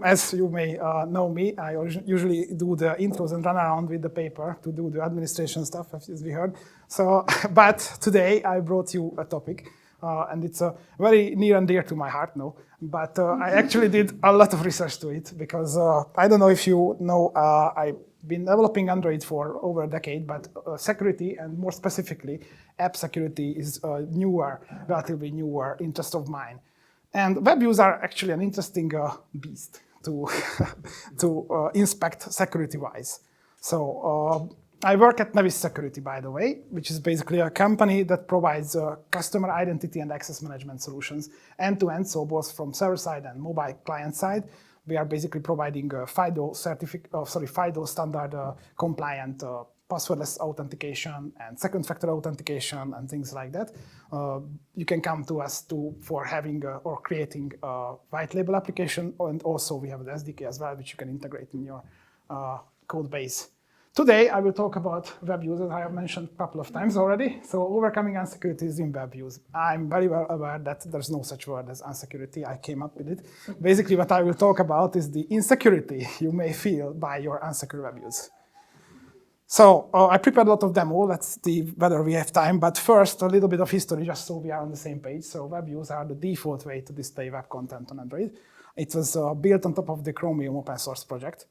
As you may know me, I usually do the intros and run around with the paper to do the administration stuff, as we heard. So, but today I brought you a topic, and it's very near and dear to my heart, no? But I actually did a lot of research to it because I don't know if you know, I've been developing Android for over a decade, but security, and more specifically, app security is a newer, relatively newer interest of mine. And WebViews are actually an interesting beast to inspect security-wise. So I work at Nevis Security, by the way, which is basically a company that provides customer identity and access management solutions end-to-end, so both from server-side and mobile client-side. We are basically providing FIDO standard compliant passwordless authentication and second-factor authentication and things like that. You can come to us for having or creating a white label application, and also we have the SDK as well, which you can integrate in your code base. Today, I will talk about WebViews, as I have mentioned a couple of times already. So overcoming insecurities in WebViews. I'm very well aware that there's no such word as insecurity. I came up with it. Basically, what I will talk about is the insecurity you may feel by your unsecure WebViews. So I prepared a lot of demo. Let's see whether we have time. But first, a little bit of history, just so we are on the same page. So WebViews are the default way to display web content on Android. It was built on top of the Chromium open source project.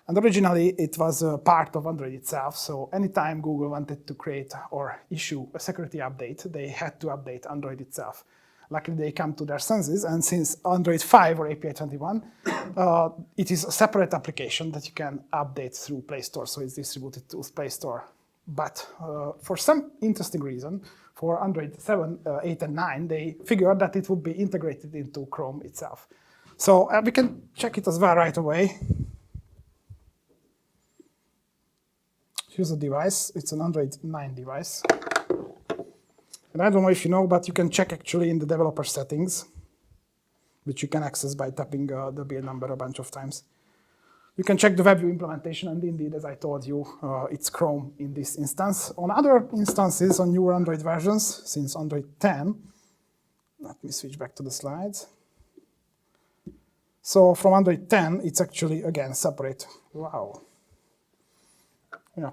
And originally, it was a part of Android itself. So anytime Google wanted to create or issue a security update, they had to update Android itself. Luckily, they come to their senses. And since Android 5 or API 21, it is a separate application that you can update through Play Store. So it's distributed to Play Store. But for some interesting reason, for Android 7, 8, and 9, they figured that it would be integrated into Chrome itself. So we can check it as well right away. Here's a device. It's an Android 9 device. And I don't know if you know, but you can check actually in the developer settings, which you can access by tapping the build number a bunch of times. You can check the WebView implementation, and indeed, as I told you, it's Chrome in this instance. On other instances, on newer Android versions, since Android 10, let me switch back to the slides. So from Android 10, it's actually, again, separate. Wow. Yeah,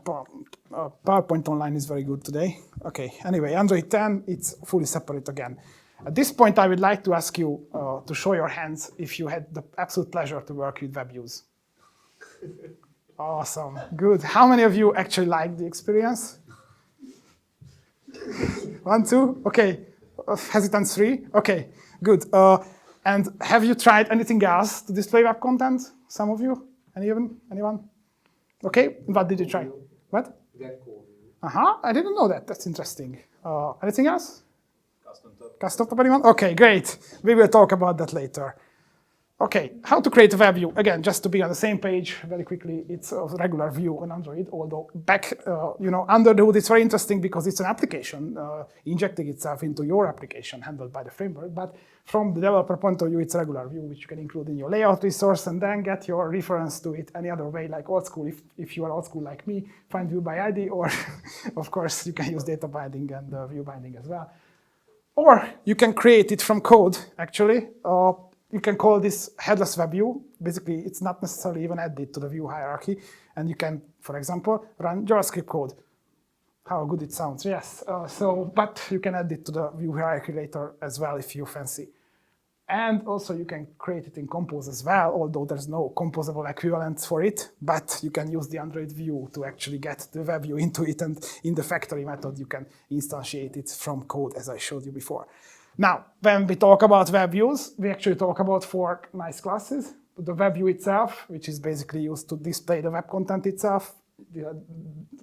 PowerPoint Online is very good today. Okay, anyway, Android 10, it's fully separate again. At this point, I would like to ask you to show your hands if you had the absolute pleasure to work with WebViews. Awesome, good. How many of you actually liked the experience? 1, 2, okay. Hesitant 3, okay, good. And have you tried anything else to display web content? Some of you? Anyone? Okay, what did you try? What? I didn't know that. That's interesting. Anything else? Custom top, anyone? Okay, great. We will talk about that later. Okay, how to create a web view. Again, just to be on the same page very quickly, it's a regular view on Android, although back, under the hood, it's very interesting because it's an application injecting itself into your application handled by the framework. But from the developer point of view, it's a regular view, which you can include in your layout resource and then get your reference to it any other way, like old school. If you are old school like me, find view by ID, or of course, you can use data binding and view binding as well. Or you can create it from code, actually. You can call this headless web view. Basically, it's not necessarily even added to the view hierarchy. And you can, for example, run JavaScript code. How good it sounds, yes. But you can add it to the view hierarchy later as well if you fancy. And also you can create it in Compose as well, although there's no composable equivalent for it. But you can use the Android view to actually get the web view into it. And in the factory method, you can instantiate it from code, as I showed you before. Now, when we talk about WebViews, we actually talk about 4 nice classes. The WebView itself, which is basically used to display the web content itself. The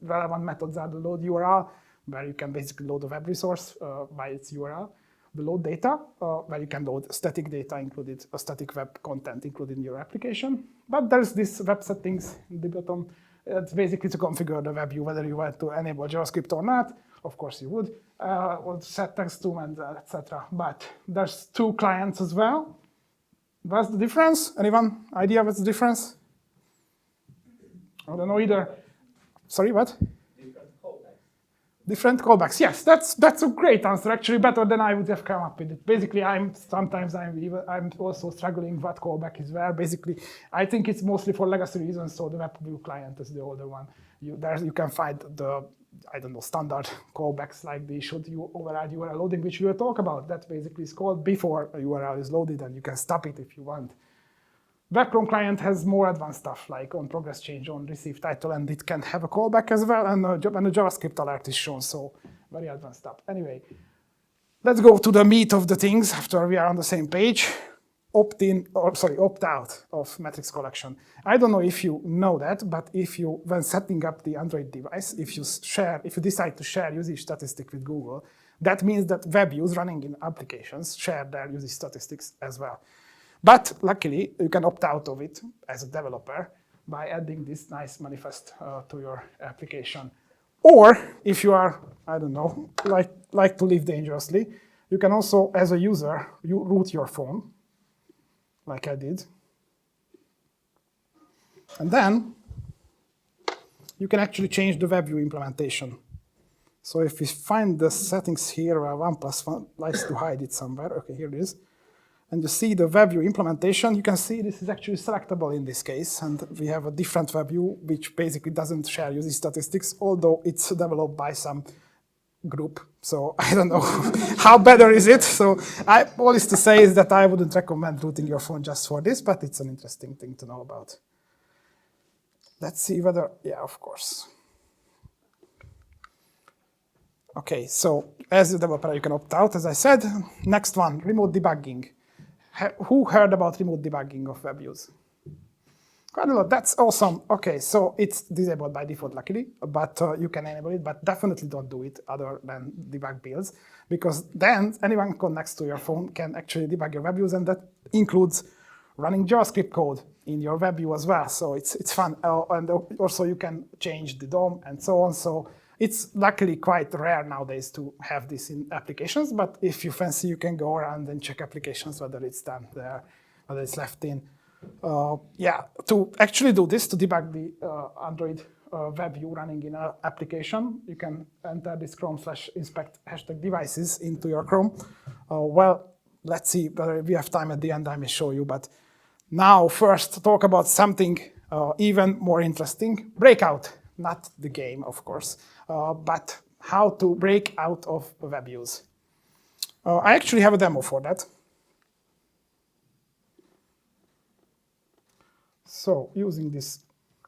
relevant methods are the load URL, where you can basically load the web resource by its URL. The load data, where you can load static data included, static web content included in your application. But there's this web settings in the bottom. It's basically to configure the WebView, whether you want to enable JavaScript or not. Of course you would, or set text to and etc. But there's 2 clients as well. What's the difference? Anyone idea what's the difference? I don't know either. Sorry, what? Different callbacks. Yes, that's a great answer. Actually, better than I would have come up with it. Basically, I'm also struggling what callback is where. Basically, I think it's mostly for legacy reasons. So the WebView client is the older one. You can find the standard callbacks like the should you override URL loading, which we will talk about. That basically is called before a URL is loaded, and you can stop it if you want. Web Chrome client has more advanced stuff like on progress change, on receive title, and it can have a callback as well, and a JavaScript alert is shown, so very advanced stuff. Anyway, let's go to the meat of the things after we are on the same page. Opt out of metrix collection. I don't know if you know that, but when setting up the Android device, if you decide to share usage statistic with Google, that means that WebViews running in applications share their usage statistics as well. But luckily, you can opt out of it as a developer by adding this nice manifest to your application. Or if you are, I don't know, like to live dangerously, you can also, as a user, you root your phone, like I did. And then you can actually change the WebView implementation. So if we find the settings here where 1+1 likes to hide it somewhere, okay, here it is. And you see the WebView implementation, you can see this is actually selectable in this case, and we have a different WebView which basically doesn't share usage statistics, although it's developed by some group. So I don't know how better is it. So all is to say is that I wouldn't recommend rooting your phone just for this, but it's an interesting thing to know about. Let's see whether, yeah, of course. Okay, so as a developer, you can opt out, as I said. Next one, remote debugging. Who heard about remote debugging of WebViews? Quite a lot. That's awesome. Okay, so it's disabled by default, luckily, but you can enable it, but definitely don't do it other than debug builds, because then anyone connects to your phone can actually debug your WebViews, and that includes running JavaScript code in your WebView as well. So it's fun. And also you can change the DOM and so on. So it's luckily quite rare nowadays to have this in applications, but if you fancy, you can go around and check applications, whether it's done there, whether it's left in. Yeah, to actually do this, to debug the Android WebView running in an application, you can enter this Chrome/inspect #devices into your Chrome. Well, let's see whether we have time at the end, I may show you, but now first talk about something even more interesting, breakout. Not the game, of course, but how to break out of WebViews. I actually have a demo for that. So using this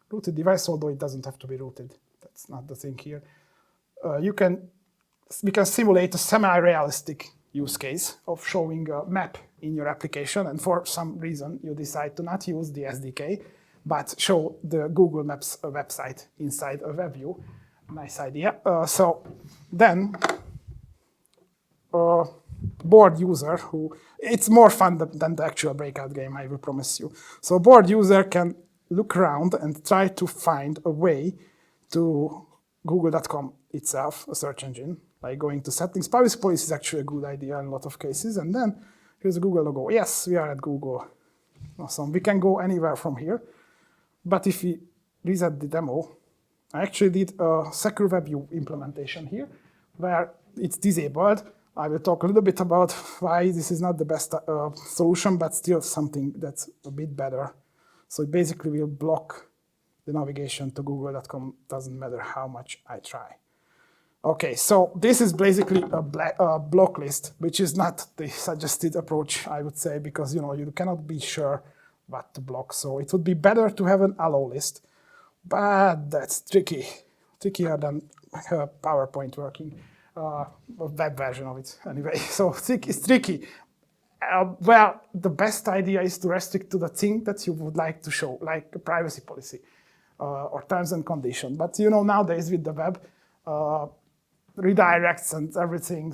rooted device, although it doesn't have to be rooted, that's not the thing here. We can simulate a semi-realistic use case of showing a map in your application, and for some reason you decide to not use the SDK, but show the Google Maps website inside a WebView. Nice idea. So then, bored user it's more fun than the actual breakout game, I will promise you. So bored user can look around and try to find a way to google.com itself, a search engine, by going to settings. Privacy policy is actually a good idea in a lot of cases. And then here's a Google logo. Yes, we are at Google. Awesome. We can go anywhere from here. But if we reset the demo, I actually did a SECWebView implementation here, where it's disabled. I will talk a little bit about why this is not the best solution, but still something that's a bit better. So it basically will block the navigation to google.com, doesn't matter how much I try. Okay, so this is basically a block list, which is not the suggested approach, I would say, because you cannot be sure what to block. So it would be better to have an allow list, but that's tricky, trickier than PowerPoint working, a web version of it anyway. So it's tricky. Well, the best idea is to restrict to the thing that you would like to show, like a privacy policy or terms and conditions. But nowadays with the web, redirects and everything,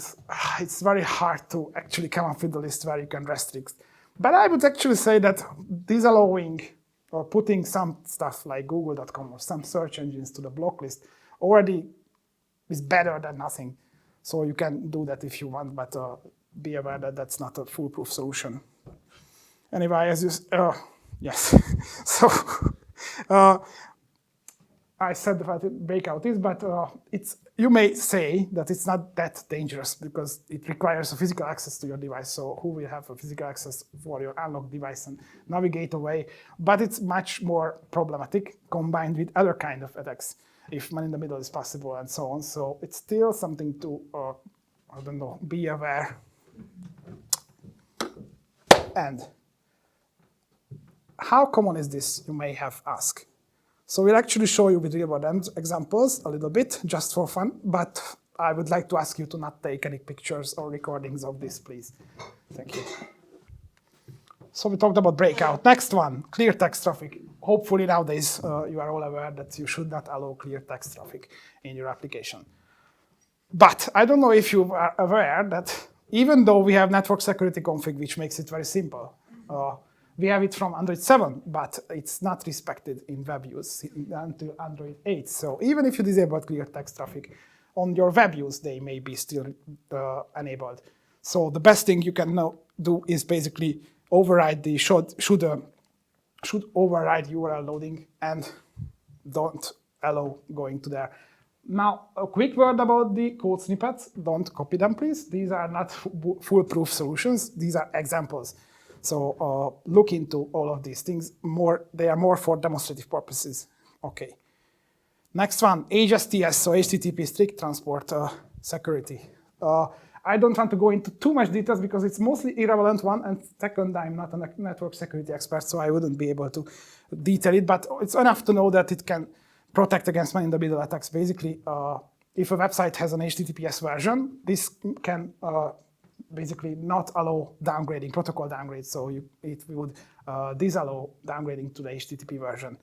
it's very hard to actually come up with a list where you can restrict. But I would actually say that disallowing or putting some stuff like google.com or some search engines to the block list already is better than nothing. So you can do that if you want, but be aware that that's not a foolproof solution. Anyway, as you, yes. So I said what breakout is, but you may say that it's not that dangerous because it requires a physical access to your device. So who will have a physical access for your unlocked device and navigate away? But it's much more problematic combined with other kind of attacks, if man in the middle is possible and so on. So it's still something to, I don't know, be aware. And how common is this, you may have asked. So we'll actually show you with real-world examples a little bit, just for fun, but I would like to ask you to not take any pictures or recordings of this, please. Thank you. So we talked about breakout. Next one, clear text traffic. Hopefully nowadays you are all aware that you should not allow clear text traffic in your application. But I don't know if you are aware that even though we have network security config, which makes it very simple, we have it from Android 7, but it's not respected in WebViews until Android 8. So even if you disable clear text traffic, on your WebViews, they may be still enabled. So the best thing you can now do is basically override the should override URL loading and don't allow going to there. Now, a quick word about the code snippets. Don't copy them, please. These are not foolproof solutions. These are examples. So look into all of these things. They are more for demonstrative purposes. OK. Next one, HSTS, so HTTP strict transport security. I don't want to go into too much details because it's mostly irrelevant one. And second, I'm not a network security expert, so I wouldn't be able to detail it. But it's enough to know that it can protect against man-in-the-middle attacks. Basically, if a website has an HTTPS version, this can basically not allow downgrading, protocol downgrade. So it would disallow downgrading to the HTTP version.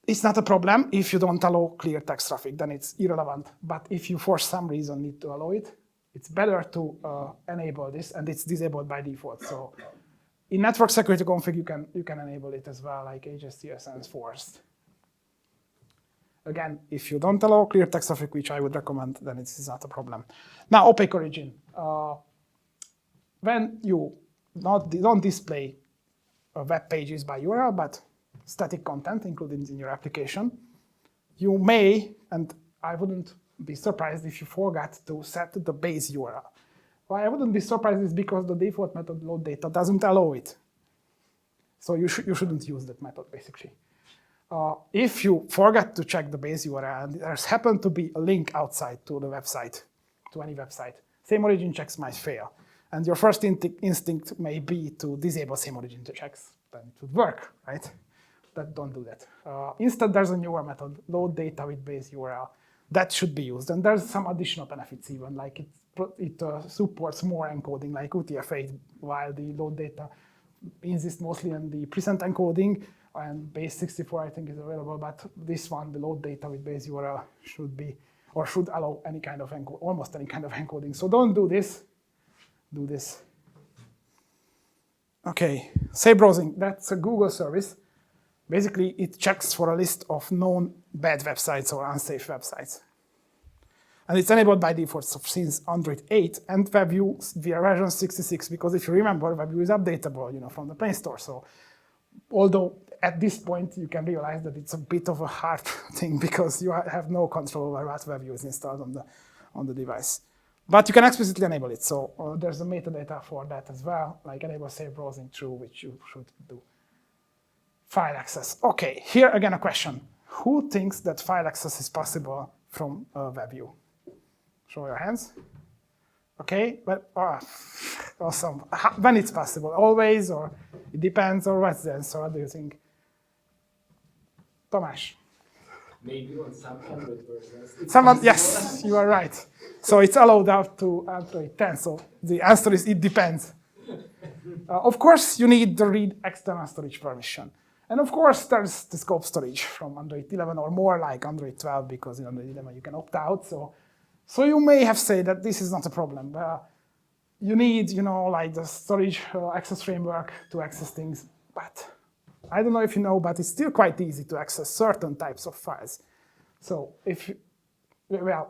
It's not a problem if you don't allow clear text traffic, then it's irrelevant. But if you, for some reason, need to allow it, it's better to enable this, and it's disabled by default. So in network security config, you can enable it as well, like HSTS and forced. Again, if you don't allow clear text traffic, which I would recommend, then it's not a problem. Now, opaque origin. When you don't display web pages by URL, but static content included in your application, you may, and I wouldn't be surprised if you forgot to set the base URL. Why I wouldn't be surprised is because the default method load data doesn't allow it. So you shouldn't use that method, basically. If you forget to check the base URL and there's happened to be a link outside to the website, to any website, same origin checks might fail. And your first instinct may be to disable same origin checks. Then it would work, right? But don't do that. Instead, there's a newer method, load data with base URL. That should be used. And there's some additional benefits even, like it supports more encoding, like UTF-8, while the load data insists mostly on the present encoding. And base 64, I think, is available, but this one, the load data with base URL, should be, or should allow any kind of almost any kind of encoding. So don't do this. Do this. OK, safe browsing. That's a Google service. Basically, it checks for a list of known bad websites or unsafe websites. And it's enabled by default since Android 8 and WebView via version 66, because if you remember, WebView is updateable, from the Play Store. So although at this point, you can realize that it's a bit of a hard thing because you have no control over what WebView is installed on the device. But you can explicitly enable it. So there's a metadata for that as well, like enable safe browsing true, which you should do. File access. OK, here again a question. Who thinks that file access is possible from WebView? Show your hands. OK, but awesome. When it's possible? Always, or it depends, or what's the answer? What do you think? Tomasz. Maybe on some Android versions. Yes, you are right. So it's allowed up to Android 10. So the answer is it depends. Of course, you need the read external storage permission. And of course, there's the scope storage from Android 11 or more like Android 12, because in Android 11 you can opt out. So you may have said that this is not a problem. You need, like the storage access framework to access things. But I don't know if you know, but it's still quite easy to access certain types of files. So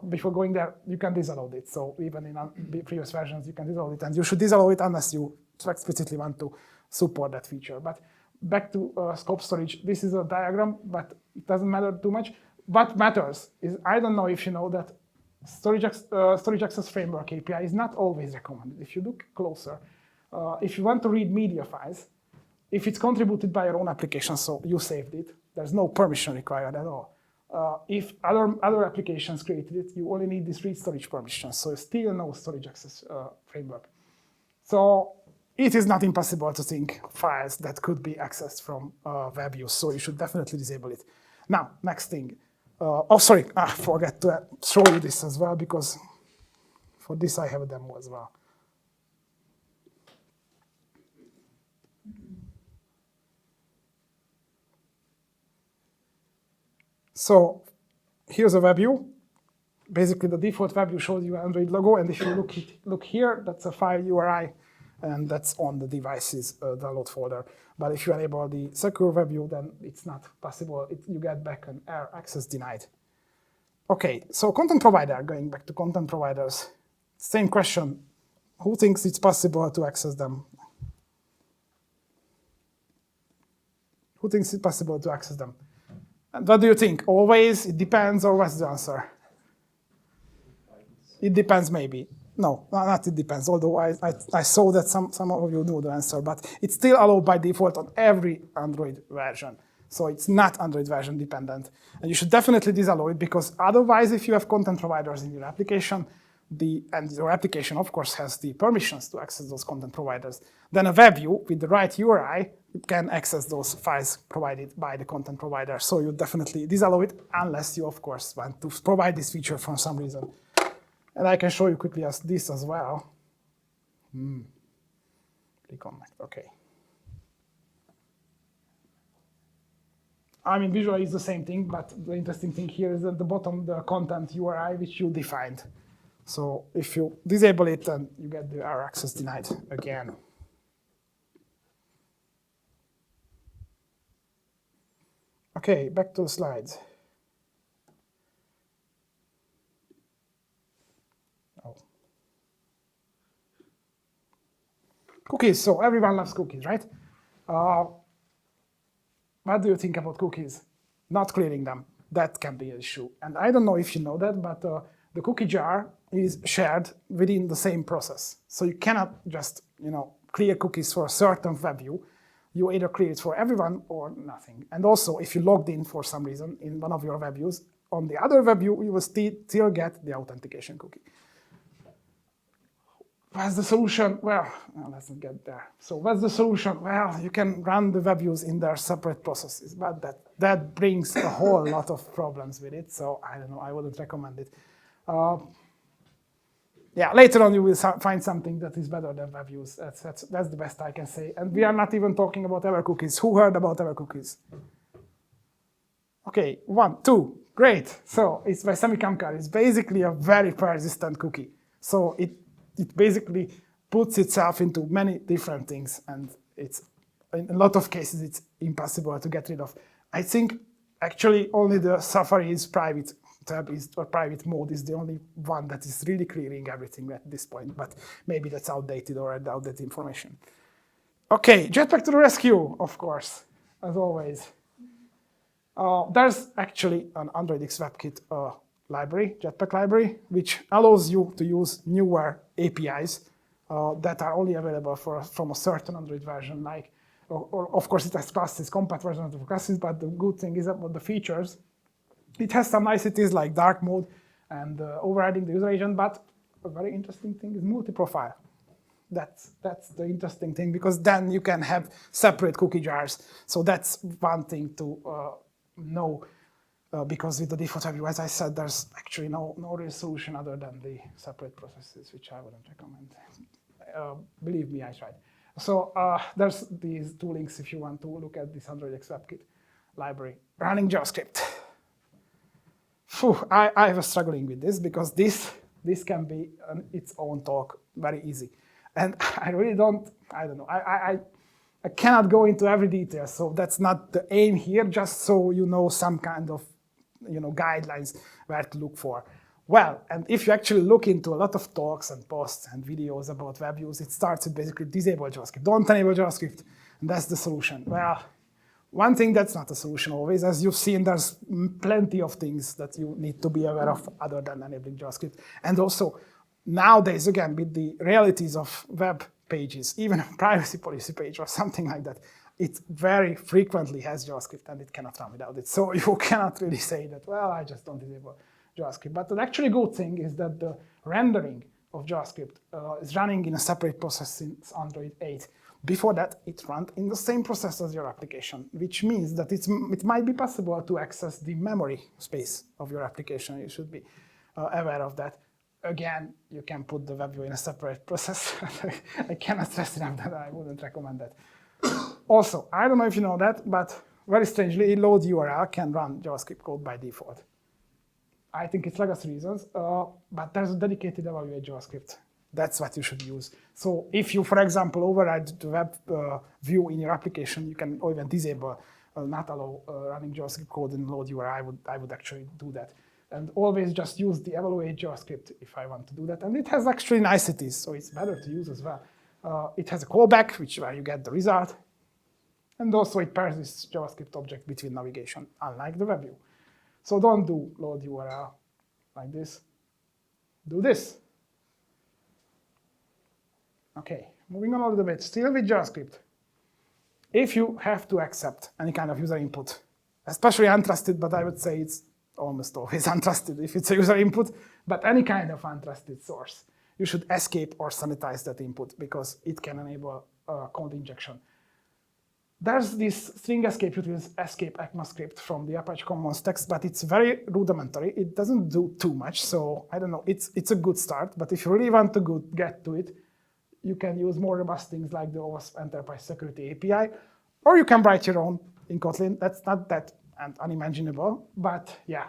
before going there, you can disallow it. So even in previous versions, you can disallow it. And you should disallow it unless you explicitly want to support that feature. But back to scope storage. This is a diagram, but it doesn't matter too much. What matters is, I don't know if you know that storage access framework API is not always recommended. If you look closer, if you want to read media files, if it's contributed by your own application, so you saved it, there's no permission required at all. If other applications created it, you only need this read storage permission, so still no storage access framework. So it is not impossible to think files that could be accessed from WebViews, so you should definitely disable it. Now, next thing. Oh, sorry, I forgot to show you this as well, because for this I have a demo as well. So here's a WebView. Basically, the default WebView shows you an Android logo, and if you look here, that's a file URI, and that's on the device's download folder. But if you enable the SECWebView, then it's not possible. You get back an error, access denied. OK, so content provider, going back to content providers. Same question. Who thinks it's possible to access them? Who thinks it's possible to access them? And what do you think? Always? It depends? Or what's the answer? It depends, maybe. No, not it depends, although I saw that some of you know the answer, but it's still allowed by default on every Android version. So it's not Android version dependent. And you should definitely disallow it, because otherwise, if you have content providers in your application, and your application, of course, has the permissions to access those content providers, then a WebView with the right URI can access those files provided by the content provider. So you definitely disallow it, unless you, of course, want to provide this feature for some reason. And I can show you quickly this as well. Reconnect, OK. I mean, visually it's the same thing, but the interesting thing here is at the bottom, the content URI, which you defined. So if you disable it, then you get the error access denied again. OK, back to the slides. Oh. Cookies. So everyone loves cookies, right? What do you think about cookies? Not clearing them. That can be an issue. And I don't know if you know that, but the cookie jar is shared within the same process. So you cannot just clear cookies for a certain WebView. You either clear it for everyone or nothing. And also, if you logged in for some reason in one of your WebViews, on the other WebView, you will still get the authentication cookie. What's the solution? Well, let's not get there. So what's the solution? Well, you can run the WebViews in their separate processes, but that brings a whole lot of problems with it. So I don't know, I wouldn't recommend it. Yeah, later on you will find something that is better than WebViews. That's the best I can say. And we are not even talking about ever cookies. Who heard about ever cookies? OK, 1, 2, great. So it's by Semicamcar. It's basically a very persistent cookie. So it basically puts itself into many different things, and it's in a lot of cases it's impossible to get rid of. I think actually only the Safari's private tab or private mode is the only one that is really clearing everything at this point, but maybe that's outdated or outdated information. OK, Jetpack to the rescue, of course, as always. There's actually an Android X WebKit library, Jetpack library, which allows you to use newer APIs that are only available from a certain Android version. Like, or of course, it has classes, compact versions of classes, but the good thing is about the features. It has some niceties like dark mode and overriding the user agent, but a very interesting thing is multi-profile. That's the interesting thing, because then you can have separate cookie jars. So that's one thing to know. Because with the default WebView, as I said, there's actually no real solution other than the separate processes, which I wouldn't recommend. Believe me, I tried. So there's these two links if you want to look at this Android X WebKit library. Running JavaScript. Phew, I was struggling with this, because this can be its own talk, very easy. And I really don't know. I cannot go into every detail, so that's not the aim here, just so you know some kind of guidelines where to look for. Well, and if you actually look into a lot of talks and posts and videos about WebViews, it starts with basically disable JavaScript. Don't enable JavaScript. And that's the solution. Well, one thing that's not a solution always, as you've seen, there's plenty of things that you need to be aware of other than enabling JavaScript. And also, nowadays, again, with the realities of web pages, even a privacy policy page or something like that, it very frequently has JavaScript and it cannot run without it. So you cannot really say that, well, I just don't enable JavaScript. But the actually good thing is that the rendering of JavaScript is running in a separate process since Android 8. Before that, it ran in the same process as your application, which means that it might be possible to access the memory space of your application. You should be aware of that. Again, you can put the WebView in a separate process. I cannot stress enough that I wouldn't recommend that. Also, I don't know if you know that, but very strangely, load URL can run JavaScript code by default. I think it's legacy reasons, but there's a dedicated evaluate JavaScript. That's what you should use. So if you, for example, override the web view in your application, you can even disable, not allow running JavaScript code in load URL. I would actually do that. And always just use the evaluate JavaScript if I want to do that. And it has actually niceties, so it's better to use as well. It has a callback, where you get the result. And also it pairs this JavaScript object between navigation, unlike the WebView. So don't do load URL like this. Do this. OK, moving on a little bit, still with JavaScript. If you have to accept any kind of user input, especially untrusted, but I would say it's almost always untrusted if it's a user input, but any kind of untrusted source, you should escape or sanitize that input because it can enable code injection. There's this string escape utils escape ECMAScript from the Apache Commons text, but it's very rudimentary. It doesn't do too much, so I don't know. It's a good start, but if you really want to get to it, you can use more robust things like the OWASP Enterprise Security API, or you can write your own in Kotlin. That's not that unimaginable, but yeah.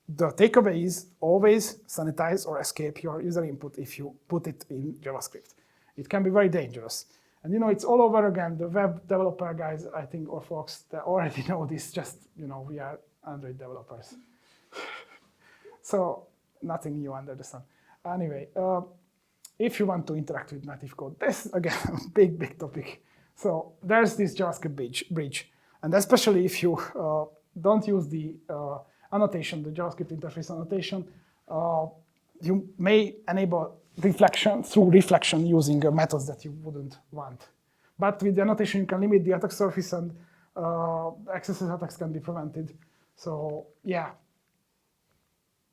The takeaway is always sanitize or escape your user input if you put it in JavaScript. It can be very dangerous. And it's all over again. The web developer guys, I think, or folks that already know this, just, we are Android developers. So nothing new under the sun. Anyway, if you want to interact with native code, this, again, a big topic. So there's this JavaScript bridge. And especially if you don't use the annotation, the JavaScript interface annotation, you may enable reflection through reflection using methods that you wouldn't want. But with the annotation, you can limit the attack surface and excessive attacks can be prevented. So yeah,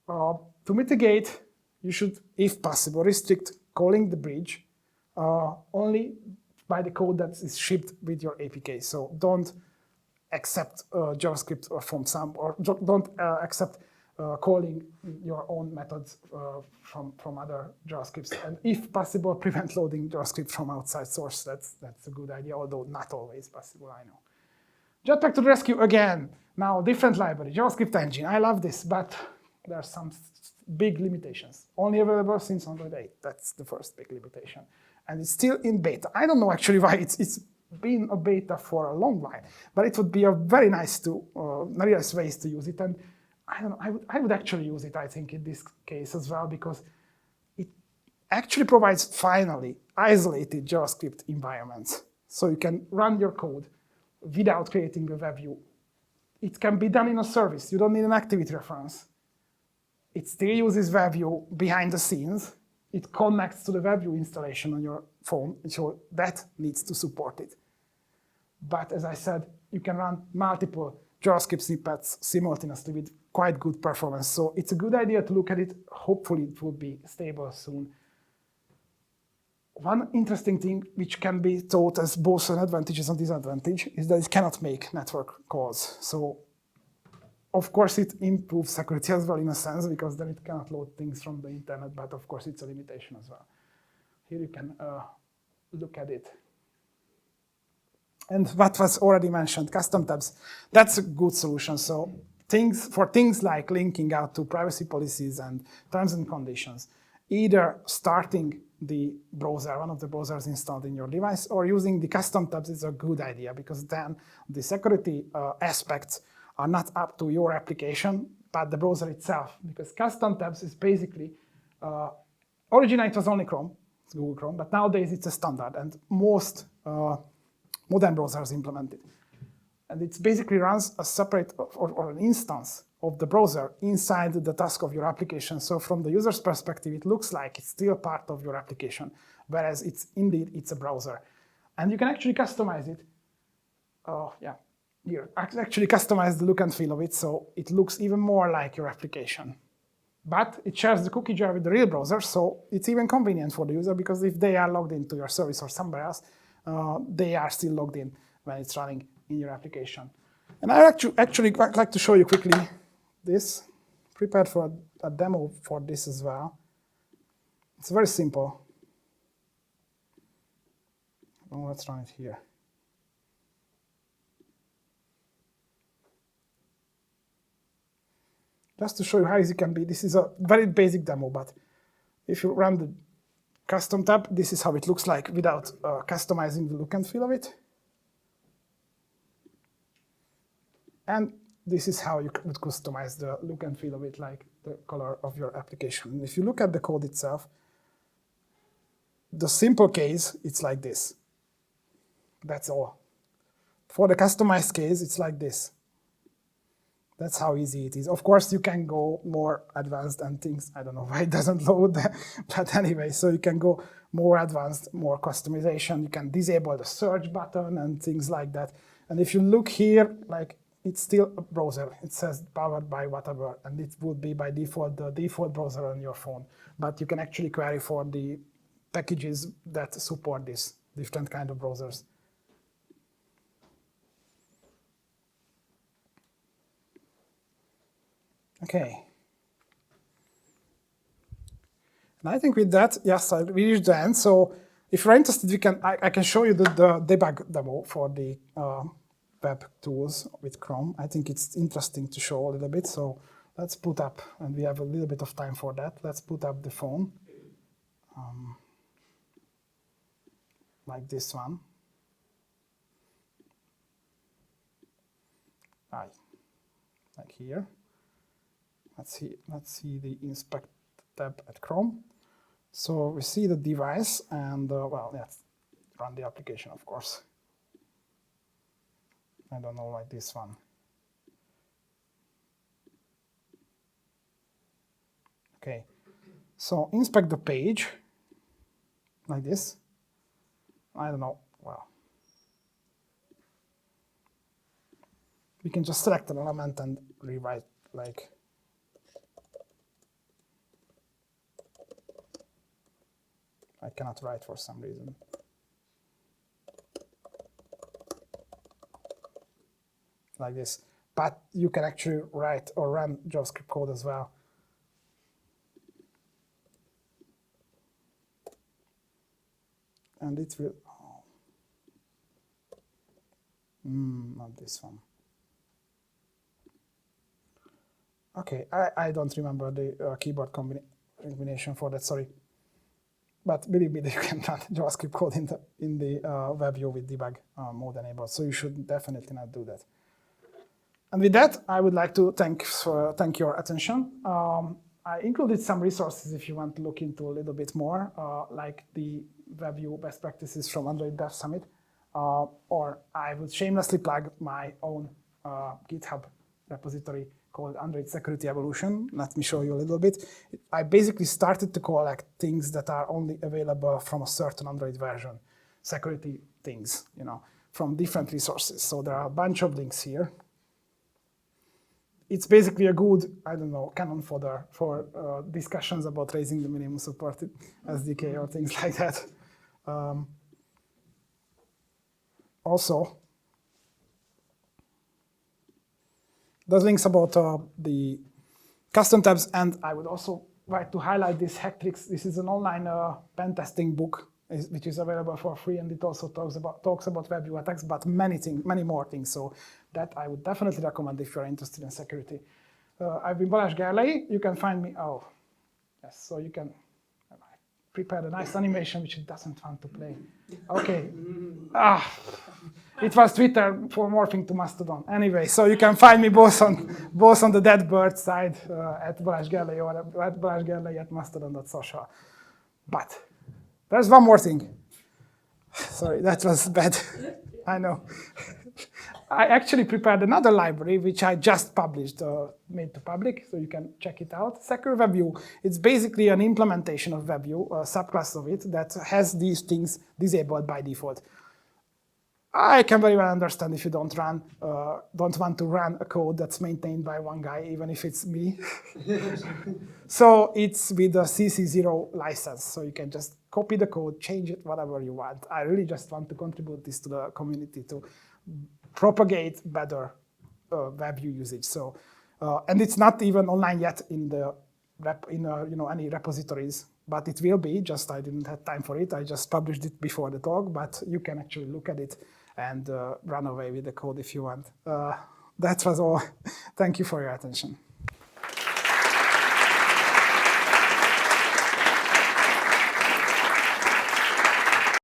to mitigate, you should, if possible, restrict calling the bridge only by the code that is shipped with your APK. So don't accept JavaScript from some, or don't accept calling your own methods from other JavaScripts. And if possible, prevent loading JavaScript from outside source. That's a good idea, although not always possible, I know. Jetpack to the rescue again. Now, different library, JavaScript Engine. I love this, but there are some big limitations. Only available since Android 8. That's the first big limitation. And it's still in beta. I don't know actually why it's been a beta for a long while, but it would be a very nice ways to use it. And I don't know, I would actually use it, I think, in this case as well, because it actually provides, finally, isolated JavaScript environments. So you can run your code without creating a WebView. It can be done in a service. You don't need an activity reference. It still uses WebView behind the scenes. It connects to the WebView installation on your phone, so that needs to support it. But as I said, you can run multiple JavaScript snippets simultaneously with quite good performance. So it's a good idea to look at it. Hopefully it will be stable soon. One interesting thing which can be taught as both an advantage and disadvantage is that it cannot make network calls. So of course it improves security as well in a sense, because then it cannot load things from the internet, but of course it's a limitation as well. Here you can look at it. And what was already mentioned, custom tabs, that's a good solution. So for things like linking out to privacy policies and terms and conditions, either starting the browser, one of the browsers installed in your device, or using the custom tabs is a good idea, because then the security aspects are not up to your application, but the browser itself. Because custom tabs is basically, originally it was only Chrome, it's Google Chrome, but nowadays it's a standard, and most modern browsers implement it. And it basically runs a separate or an instance of the browser inside the task of your application. So from the user's perspective, it looks like it's still part of your application, whereas it's a browser. And you can actually customize it. Oh, yeah. Here, actually customize the look and feel of it so it looks even more like your application. But it shares the cookie jar with the real browser, so it's even convenient for the user because if they are logged into your service or somewhere else, they are still logged in when it's running in your application. And I actually like to show you quickly this. Prepared for a demo for this as well. It's very simple. Well, let's run it here. Just to show you how easy it can be, this is a very basic demo, but if you run the custom tab, this is how it looks like without customizing the look and feel of it. And this is how you would customize the look and feel of it, like the color of your application. And if you look at the code itself, the simple case, it's like this. That's all. For the customized case, it's like this. That's how easy it is. Of course, you can go more advanced and things. I don't know why it doesn't load, but anyway, so you can go more advanced, more customization. You can disable the search button and things like that. And if you look here, like it's still a browser. It says powered by whatever, and it would be by default the default browser on your phone. But you can actually query for the packages that support this different kind of browsers. Okay. And I think with that, yes, we reached the end. So if you're interested, I can show you the debug demo for the web tools with Chrome. I think it's interesting to show a little bit. So let's put up, and we have a little bit of time for that. Let's put up the phone, like this one. Like here. Let's see the inspect tab at Chrome. So we see the device, and well, let's run the application, of course. I don't know, like this one. Okay, so inspect the page, like this. I don't know, well. We can just select an element and rewrite, like, I cannot write for some reason. Like this. But you can actually write or run JavaScript code as well. And it will, not this one. Okay, I don't remember the keyboard combination for that, sorry. But believe me, you can run JavaScript code in the WebView with debug mode enabled, so you should definitely not do that. And with that, I would like to thank your attention. I included some resources if you want to look into a little bit more, like the WebView best practices from Android Dev Summit, or I would shamelessly plug my own GitHub repository called Android Security Evolution. Let me show you a little bit. I basically started to collect things that are only available from a certain Android version, security things, you know, from different resources. So there are a bunch of links here. It's basically a good, I don't know, cannon fodder for discussions about raising the minimum supported SDK or things like that. Also, there's links about the custom tabs, and I would also like to highlight this Hacktricks. This is an online pen testing book, which is available for free, and it also talks about WebView attacks, but many more things. So that I would definitely recommend if you're interested in security. I've been Balázs Gerlei. You can find me. Oh, yes. So you can. I prepared a nice animation which it doesn't want to play. Okay. It was Twitter for morphing to Mastodon. Anyway, so you can find me both on the dead bird side at Balázs Gerlei or at Balázs Gerlei at mastodon.social. But there's one more thing. Sorry, that was bad. I know. I actually prepared another library, which I just published, made to public, so you can check it out. SECWebView, it's basically an implementation of WebView, a subclass of it, that has these things disabled by default. I can very well understand if you don't want to run a code that's maintained by one guy, even if it's me. So it's with a CC0 license, so you can just copy the code, change it, whatever you want. I really just want to contribute this to the community to propagate better WebView usage. So, and it's not even online yet in the any repositories, but it will be. Just I didn't have time for it. I just published it before the talk, but you can actually look at it and run away with the code if you want. That was all. Thank you for your attention.